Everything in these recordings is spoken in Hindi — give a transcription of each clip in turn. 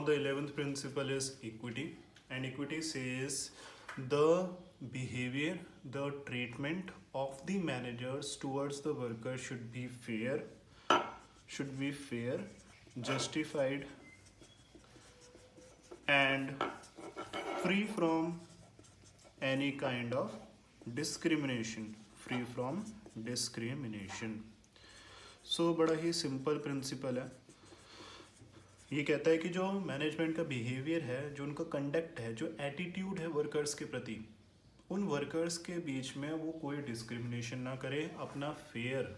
Now the 11th principle is equity, and equity says the behavior, the treatment of the managers towards the worker should be fair, justified, and free from any kind of discrimination. Free from discrimination. सो बड़ा ही सिंपल प्रिंसिपल है. ये कहता है कि जो मैनेजमेंट का बिहेवियर है, जो उनका कंडक्ट है, जो एटीट्यूड है वर्कर्स के प्रति, उन वर्कर्स के बीच में वो कोई डिस्क्रिमिनेशन ना करे, अपना फेयर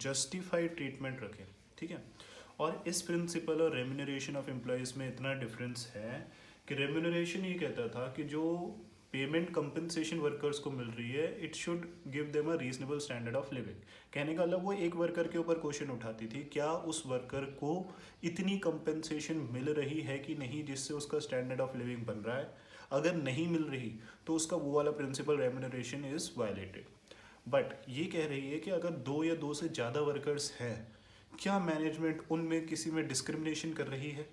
जस्टिफाइड ट्रीटमेंट रखे. ठीक है. और इस प्रिंसिपल और रेम्यूनरेशन ऑफ एम्प्लॉयज़ में इतना डिफरेंस है कि रेम्यूनरेशन ये कहता था कि जो पेमेंट कंपनसेशन वर्कर्स को मिल रही है, it should give them a reasonable standard of living. कहने का मतलब वो एक वर्कर के ऊपर क्वेश्चन उठाती थी, क्या उस वर्कर को इतनी कंपनसेशन मिल रही है कि नहीं जिससे उसका स्टैंडर्ड ऑफ लिविंग बन रहा है. अगर नहीं मिल रही तो उसका वो वाला principal remuneration is violated. But ये कह रही है कि अगर दो या दो से ज़्यादा वर्कर्स हैं, क्या मैनेजमेंट उनमें किसी में डिस्क्रिमिनेशन कर रही है,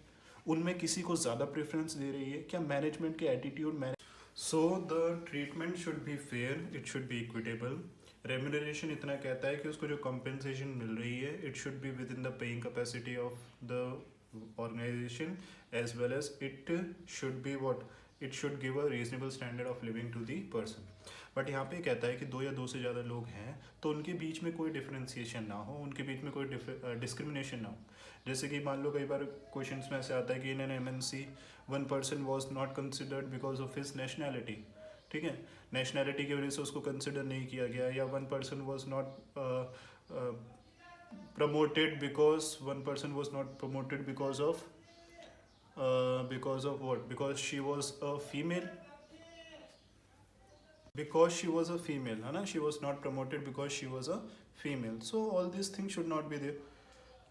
उनमें किसी को ज़्यादा प्रेफरेंस दे रही है, क्या मैनेजमेंट के attitude so the treatment should be fair, it should B equitable. Remuneration इतना कहता है कि उसको जो कंपेंसेशन मिल रही है, it should be within the paying capacity of the organisation, as well as it should be what, it should give a reasonable standard of living to the person. But यहाँ पे कहता है कि दो या दो से ज़्यादा लोग हैं तो उनके बीच में कोई डिफ्रेंसिएशन ना हो, उनके बीच में कोई डिस्क्रिमिनेशन ना हो. जैसे कि मान लो कई बार क्वेश्चंस में ऐसे आता है कि in an MNC one person was not considered because of his nationality. ठीक है, नेशनैलिटी की वजह से उसको कंसिडर नहीं किया गया, या one person was not promoted because one person was not promoted because of what, because she was a female, है ना. she was not promoted because she was a female. So all these things should not be there.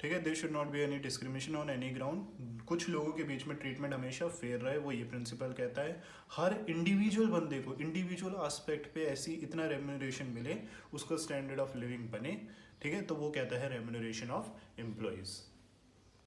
ठीक है, there should not be any discrimination on any ground. कुछ लोगों के बीच में ट्रीटमेंट हमेशा फेयर रहे, वो ये प्रिंसिपल कहता है. हर इंडिविजुअल बंदे को इंडिविजुअल एस्पेक्ट पे ऐसी इतना रेम्यूनरेशन मिले, उसका स्टैंडर्ड ऑफ लिविंग बने. ठीक है, तो वो कहता है remuneration of employees.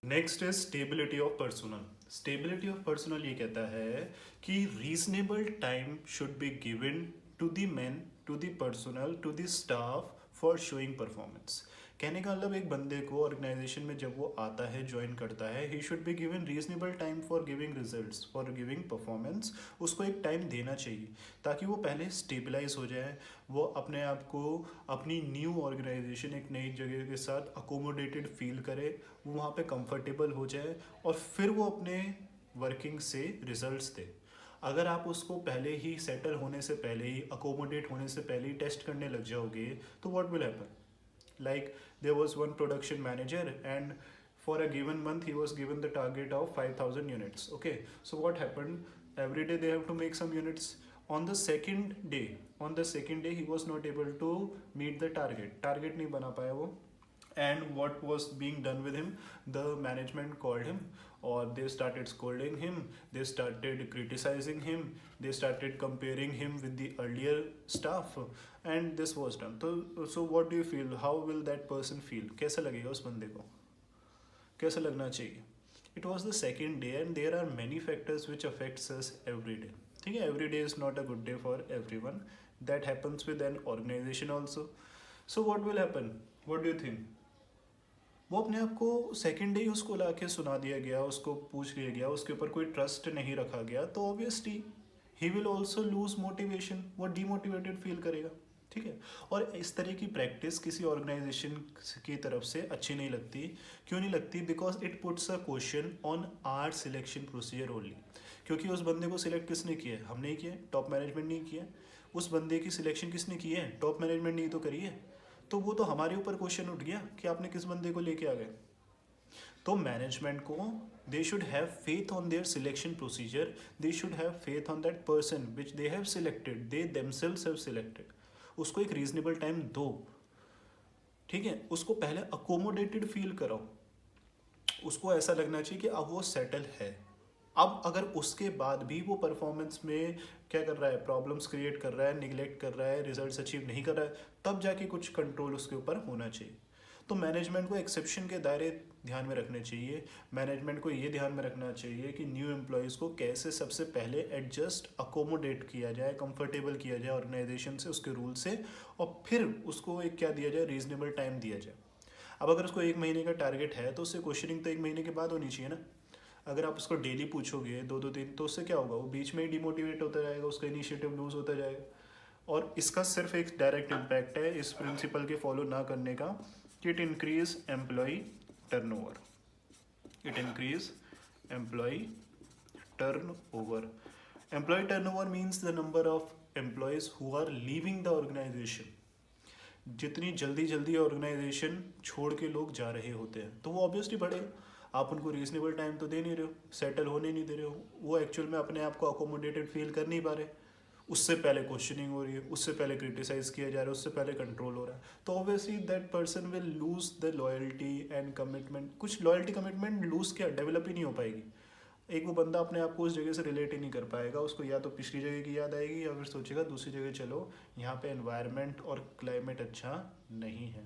Next is stability of personnel. Stability of personnel ये कहता है कि reasonable time should be given to the man, to the personnel, to the staff for showing performance. कहने का मतलब एक बंदे को ऑर्गेनाइजेशन में जब वो आता है, ज्वाइन करता है, he should be given reasonable time for giving results, for giving performance. उसको एक टाइम देना चाहिए ताकि वो पहले स्टेबलाइज हो जाए, वो अपने आप को अपनी न्यू ऑर्गेनाइजेशन, एक नई जगह के साथ अकोमोडेटेड फील करे, वो वहाँ पे कंफर्टेबल हो जाए और फिर वो अपने वर्किंग से रिजल्ट्स दे. अगर आप उसको पहले ही सेटल होने से पहले ही, अकोमोडेट होने से पहले ही टेस्ट करने लग जाओगे तो what will happen. Like there was one production manager and for a given month he was given the target of 5,000 units. Okay, so what happened, every day they have to make some units. On the second day he was not able to meet the target नहीं बना पाया वो. And what was being done with him, the management called him or they started scolding him, they started criticizing him, they started comparing him with the earlier staff, and this was done. So what do you feel, how will that person feel, कैसा लगेगा उस बंदे को, कैसा लगना चाहिए. It was the second day and there are many factors which affects us every day. ठीक है, every day is not a good day for everyone. That happens with an organization also. So what will happen, what do you think. वो अपने आप को सेकेंड डे ही उसको ला के सुना दिया गया, उसको पूछ लिया गया, उसके ऊपर कोई ट्रस्ट नहीं रखा गया, तो obviously he will also loose motivation, वो डीमोटिवेटेड फील करेगा. ठीक है, और इस तरह की प्रैक्टिस किसी ऑर्गेनाइजेशन की तरफ से अच्छी नहीं लगती. क्यों नहीं लगती, because it puts a question on our selection procedure only. क्योंकि उस बंदे को सिलेक्ट किसने किया है, हमने ही किया, टॉप मैनेजमेंट नहीं किया. उस बंदे की सिलेक्शन किसने की है, टॉप मैनेजमेंट नहीं तो करी है. तो वो तो हमारे ऊपर क्वेश्चन उठ गया कि आपने किस बंदे को लेके आ गए. तो मैनेजमेंट को they should have faith on their selection procedure, they should have faith on that person which they have selected, they themselves have selected. उसको एक रीजनेबल टाइम दो. ठीक है, उसको पहले अकोमोडेटेड फील कराओ, उसको ऐसा लगना चाहिए कि अब वो सेटल है. अब अगर उसके बाद भी वो परफॉर्मेंस में क्या कर रहा है, प्रॉब्लम्स क्रिएट कर रहा है, निगलेक्ट कर रहा है, रिजल्ट्स अचीव नहीं कर रहा है, तब जाके कुछ कंट्रोल उसके ऊपर होना चाहिए. तो मैनेजमेंट को एक्सेप्शन के दायरे ध्यान में रखने चाहिए। मैनेजमेंट को ये ध्यान में रखना चाहिए कि न्यू एम्प्लॉयज़ को कैसे सबसे पहले एडजस्ट अकोमोडेट किया जाए, कंफर्टेबल किया जाए ऑर्गेनाइजेशन से, उसके रूल से, और फिर उसको एक क्या दिया जाए, रीजनेबल टाइम दिया जाए। अब अगर उसको 1 महीने का टारगेट है तो उससे क्वेश्चनिंग तो 1 महीने के बाद होनी चाहिए ना। अगर आप उसको डेली पूछोगे 2-2 दिन, तो उससे क्या होगा, वो बीच में ही डिमोटिवेट होता जाएगा, उसका इनिशिएटिव लूज होता जाएगा। और इसका सिर्फ एक डायरेक्ट इम्पैक्ट है इस प्रिंसिपल के फॉलो ना करने का, कि it increase employee turnover. It increase employee turnover. Employee turnover means the number of employees who are leaving the organisation. जितनी जल्दी जल्दी ऑर्गेनाइजेशन छोड़ के लोग जा रहे होते हैं तो वो ऑब्वियसली बढ़ेगा। आप उनको रीजनेबल टाइम तो दे नहीं रहे हो, सेटल होने नहीं दे रहे हो, वो एक्चुअल में अपने आप को अकोमोडेटेड फील कर नहीं पा रहे। उससे पहले क्वेश्चनिंग हो रही है, उससे पहले क्रिटिसाइज किया जा रहा है, उससे पहले कंट्रोल हो रहा है, तो obviously that person will lose the loyalty and commitment. कुछ लॉयल्टी कमिटमेंट लूज क्या, डेवलप ही नहीं हो पाएगी। एक वो बंदा अपने आप को उस जगह से रिलेट ही नहीं कर पाएगा, उसको या तो पिछली जगह की याद आएगी या फिर सोचेगा दूसरी जगह चलो, यहाँ पे एनवायरनमेंट और क्लाइमेट अच्छा नहीं है।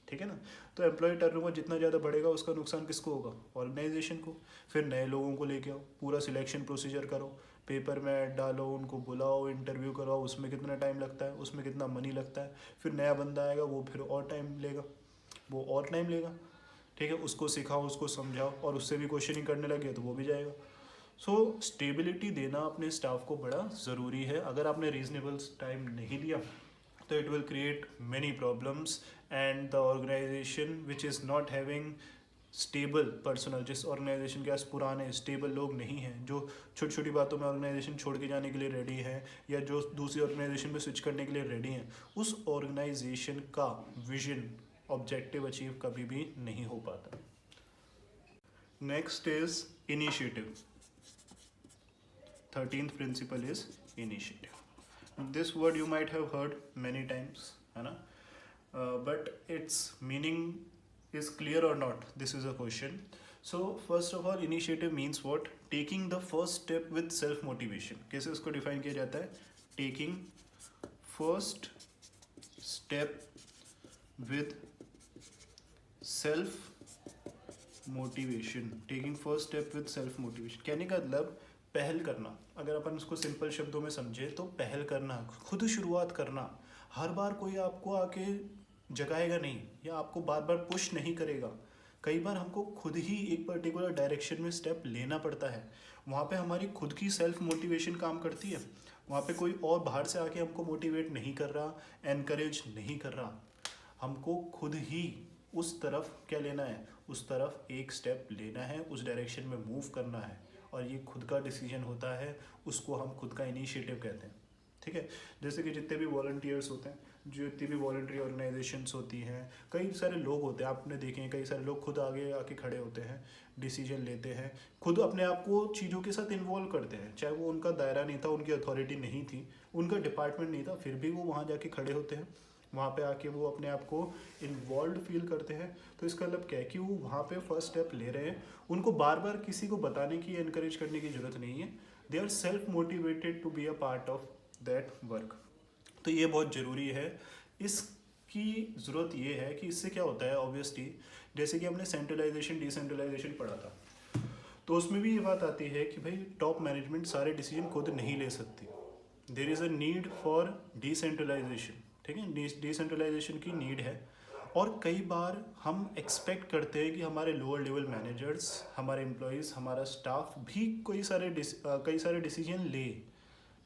ठीक है ना। तो एम्प्लॉय टर्नओवर जितना ज़्यादा बढ़ेगा उसका नुकसान किसको होगा, ऑर्गेनाइजेशन को। फिर नए लोगों को लेके आओ, पूरा सिलेक्शन प्रोसीजर करो, पेपर में ऐड डालो, उनको बुलाओ, इंटरव्यू करवाओ, उसमें कितना टाइम लगता है, उसमें कितना मनी लगता है। फिर नया बंदा आएगा, वो फिर और टाइम लेगा, वो और टाइम लेगा। ठीक है, उसको सिखाओ, उसको समझाओ, और उससे भी क्वेश्चनिंग करने लगे तो वो भी जाएगा। सो स्टेबिलिटी देना अपने स्टाफ को बड़ा ज़रूरी है। अगर आपने रीजनेबल टाइम नहीं दिया तो it will create many problems, and the organisation which is not having stable personnel, जिस ऑर्गेनाइजेशन के पास पुराने स्टेबल लोग नहीं हैं, जो छोटी छोटी बातों में ऑर्गेनाइजेशन छोड़ के जाने के लिए रेडी हैं, या जो दूसरी ऑर्गेनाइजेशन में स्विच करने के लिए रेडी हैं, उस ऑर्गेनाइजेशन का विजन, ऑब्जेक्टिव अचीव कभी भी नहीं हो पाता। Next is initiative. 13th principle is initiative. This word you might have heard many times, है ना, but its meaning is clear or not, this is a question. So first of all, initiative means what? Taking the first step with self motivation. कैसे उसको डिफाइन किया जाता है? Taking first step with self motivation. Taking first step with self motivation कहने का मतलब पहल करना। अगर अपन उसको सिंपल शब्दों में समझे तो पहल करना, खुद शुरुआत करना। हर बार कोई आपको आके जगाएगा नहीं, या आपको बार बार पुश नहीं करेगा। कई बार हमको खुद ही एक पर्टिकुलर डायरेक्शन में स्टेप लेना पड़ता है। वहाँ पे हमारी खुद की सेल्फ मोटिवेशन काम करती है। वहाँ पे कोई और बाहर से आके हमको मोटिवेट नहीं कर रहा, एनकरेज नहीं कर रहा। हमको खुद ही उस तरफ क्या लेना है, उस तरफ एक स्टेप लेना है, उस डायरेक्शन में मूव करना है, और ये खुद का डिसीजन होता है, उसको हम खुद का इनिशिएटिव कहते हैं। ठीक है, जैसे कि जितने भी वॉलंटियर्स होते हैं, जितनी भी वॉलंटरी ऑर्गेनाइजेशंस होती हैं, कई सारे लोग होते हैं, आपने देखे हैं, कई सारे लोग खुद आगे आके खड़े होते हैं, डिसीजन लेते हैं, खुद अपने आप को चीज़ों के साथ इन्वॉल्व करते हैं। चाहे वो उनका दायरा नहीं था, उनकी अथॉरिटी नहीं थी, उनका डिपार्टमेंट नहीं था, फिर भी वो वहाँ जाके खड़े होते हैं, वहाँ पे आके वो अपने आप को इन्वॉल्व फील करते हैं। तो इसका मतलब क्या है कि वो वहाँ पे फर्स्ट स्टेप ले रहे हैं। उनको बार बार किसी को बताने की, एनकरेज करने की ज़रूरत नहीं है। They are self motivated to be a part of that work. तो ये बहुत ज़रूरी है। इसकी ज़रूरत ये है कि इससे क्या होता है, ऑब्वियसली जैसे कि हमने सेंट्रलाइजेशन डिसेंट्रलाइजेशन पढ़ा था, तो उसमें भी ये बात आती है कि भाई टॉप मैनेजमेंट सारे डिसीजन खुद नहीं ले सकती। There is a need for decentralisation. ठीक है, डिसेंट्रलाइजेशन की नीड है। और कई बार हम एक्सपेक्ट करते हैं कि हमारे लोअर लेवल मैनेजर्स, हमारे एम्प्लॉयज़, हमारा स्टाफ भी कई सारे डिसीजन ले।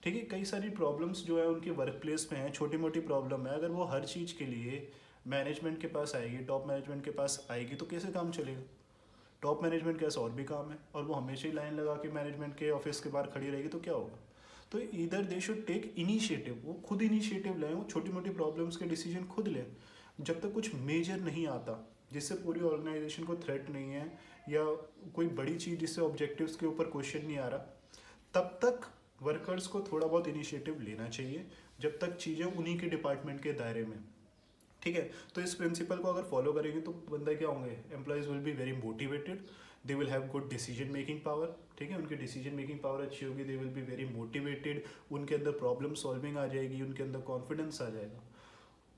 ठीक है, कई सारी प्रॉब्लम्स जो है उनके वर्क प्लेस में है, छोटी मोटी प्रॉब्लम है, अगर वो हर चीज़ के लिए मैनेजमेंट के पास आएगी, टॉप मैनेजमेंट के पास आएगी, तो कैसे काम चलेगा। टॉप मैनेजमेंट के पास और भी काम है, और वो हमेशा ही लाइन लगा के मैनेजमेंट के ऑफिस के बाहर खड़ी रहेगी, तो क्या होगा। तो इधर दे शुड टेक इनिशिएटिव, वो खुद इनिशिएटिव लें, वो छोटी मोटी प्रॉब्लम्स के डिसीजन खुद लें। जब तक कुछ मेजर नहीं आता जिससे पूरी ऑर्गेनाइजेशन को थ्रेट नहीं है, या कोई बड़ी चीज़ जिससे ऑब्जेक्टिव्स के ऊपर क्वेश्चन नहीं आ रहा, तब तक वर्कर्स को थोड़ा बहुत इनिशिएटिव लेना चाहिए, जब तक चीज़ें उन्हीं के डिपार्टमेंट के दायरे में। ठीक है, तो इस प्रिंसिपल को अगर फॉलो करेंगे तो बंदा क्या होंगे, employees will be very motivated, they will have good decision making power. ठीक है, उनकी डिसीजन मेकिंग पावर अच्छी होगी, they will be very motivated, उनके अंदर प्रॉब्लम सॉल्विंग आ जाएगी, उनके अंदर कॉन्फिडेंस आ जाएगा।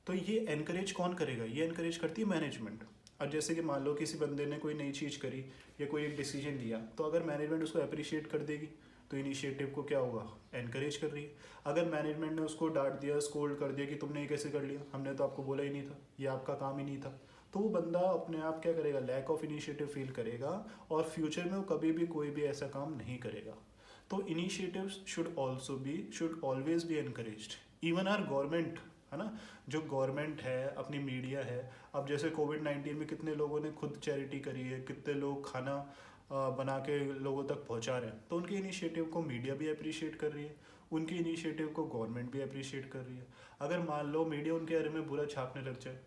तो ये एनकरेज कौन करेगा, ये एनकरेज करती है मैनेजमेंट। अब जैसे कि मान लो किसी बंदे ने कोई नई चीज़ करी या कोई एक डिसीजन लिया, तो अगर मैनेजमेंट उसको अप्रिशिएट कर देगी तो इनिशिएटिव को क्या होगा, एनकरेज कर रही है। अगर मैनेजमेंट ने उसको डांट दिया, स्कोल्ड कर दिया कि तुमने ये कैसे कर लिया, हमने तो आपको बोला ही नहीं था, ये आपका काम ही नहीं था, तो वो बंदा अपने आप क्या करेगा, लैक ऑफ इनिशिएटिव फील करेगा और फ्यूचर में वो कभी भी कोई भी ऐसा काम नहीं करेगा। तो initiatives should always be encouraged. Even our government, है ना, जो गवर्नमेंट है, अपनी मीडिया है, अब जैसे कोविड-19 में कितने लोगों ने खुद चैरिटी करी है, कितने लोग खाना बना के लोगों तक पहुंचा रहे हैं, तो उनके इनिशिएटिव को मीडिया भी अप्रिशिएट कर रही है, उनके इनिशिएटिव को गवर्नमेंट भी अप्रिशिएट कर रही है। अगर मान लो मीडिया उनके बारे में बुरा छापने लग जाए,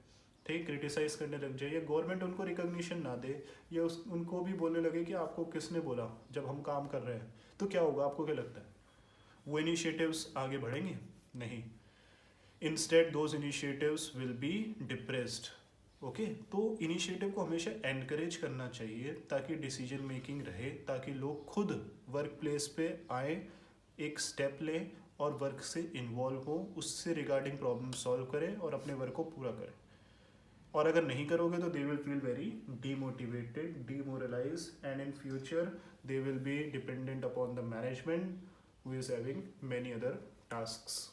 ठीक, क्रिटिसाइज करने लग जाए, या गवर्नमेंट उनको रिकॉग्निशन ना दे, या उनको भी बोलने लगे कि आपको किसने बोला जब हम काम कर रहे हैं, तो क्या होगा, आपको क्या लगता है, वो इनिशिएटिव्स आगे बढ़ेंगे? नहीं। Instead those initiatives will be depressed. Okay, तो इनिशिएटिव को हमेशा एनकरेज करना चाहिए ताकि डिसीजन मेकिंग रहे, ताकि लोग खुद वर्क प्लेस पे आए, एक स्टेप लें और वर्क से इन्वॉल्व हो, उससे रिगार्डिंग प्रॉब्लम सॉल्व करें और अपने वर्क को पूरा करें। और अगर नहीं करोगे तो they will feel very demotivated, demoralise, and in future they will be dependent upon the management who is having many other tasks.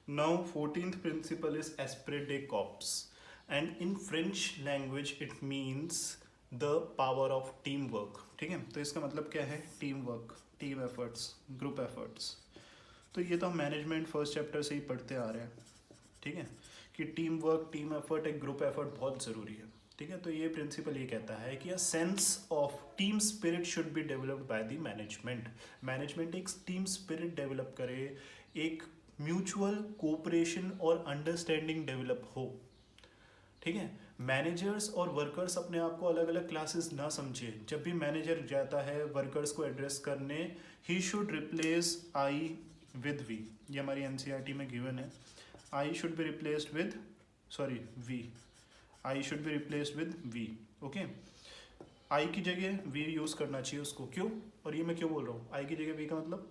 Now 14th principle is esprit de corps, and in French language it means the power of teamwork. ठीक है, तो इसका मतलब क्या है, team work, team efforts, group efforts. तो ये तो हम मैनेजमेंट फर्स्ट चैप्टर से ही पढ़ते आ रहे हैं, ठीक है, कि टीम वर्क, टीम एफर्ट, एक ग्रुप एफर्ट बहुत ज़रूरी है। ठीक है, तो ये प्रिंसिपल ये कहता है कि a sense of team spirit should be developed by the management. Management एक टीम स्पिरिट डेवलप करे, एक म्यूचुअल कोऑपरेशन और अंडरस्टैंडिंग डेवलप हो। ठीक है, मैनेजर्स और वर्कर्स अपने आप को अलग अलग क्लासेस ना समझे। जब भी मैनेजर जाता है वर्कर्स को एड्रेस करने, he should replace I with we. ये हमारी एनसीईआरटी में गिवन है, I should be replaced with, sorry we, I should be replaced with we. Okay, I की जगह वी यूज करना चाहिए उसको। क्यों, और ये मैं क्यों बोल रहा हूँ, आई की जगह वी का मतलब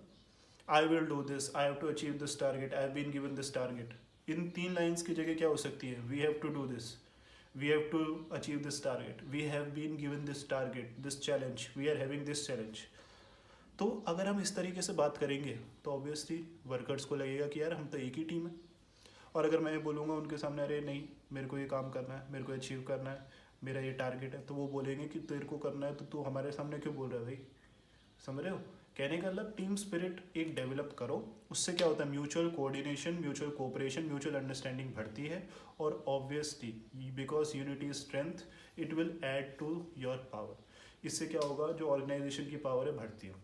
I will do this, I have to achieve this target, I have been given this target. In 3 lines की जगह क्या हो सकती है, we have to do this, we have to achieve this target, we have been given this target, this challenge, we are having this challenge. तो अगर हम इस तरीके से बात करेंगे तो ऑब्वियसली वर्कर्स को लगेगा कि यार हम तो एक ही टीम है। और अगर मैं बोलूँगा उनके सामने, अरे नहीं मेरे को ये काम करना है, मेरे को अचीव करना है, मेरा ये टारगेट है, तो वो बोलेंगे कि तेरे को करना है तो तू हमारे सामने क्यों बोल रहा है भाई। समझ रहे हो, कहने का मतलब टीम स्पिरिट एक डेवलप करो, उससे क्या होता है, mutual coordination, mutual cooperation, mutual understanding बढ़ती है, और obviously because unity is strength, it will add to your power. इससे क्या होगा, जो ऑर्गेनाइजेशन की पावर है बढ़ती है।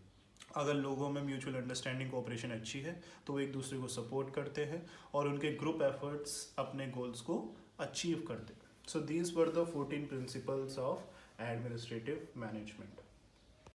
अगर लोगों में म्यूचुअल अंडरस्टैंडिंग कोऑपरेशन अच्छी है तो वो एक दूसरे को सपोर्ट करते हैं और उनके ग्रुप एफर्ट्स अपने गोल्स को अचीव करते हैं। So these were the 14 principles of administrative management.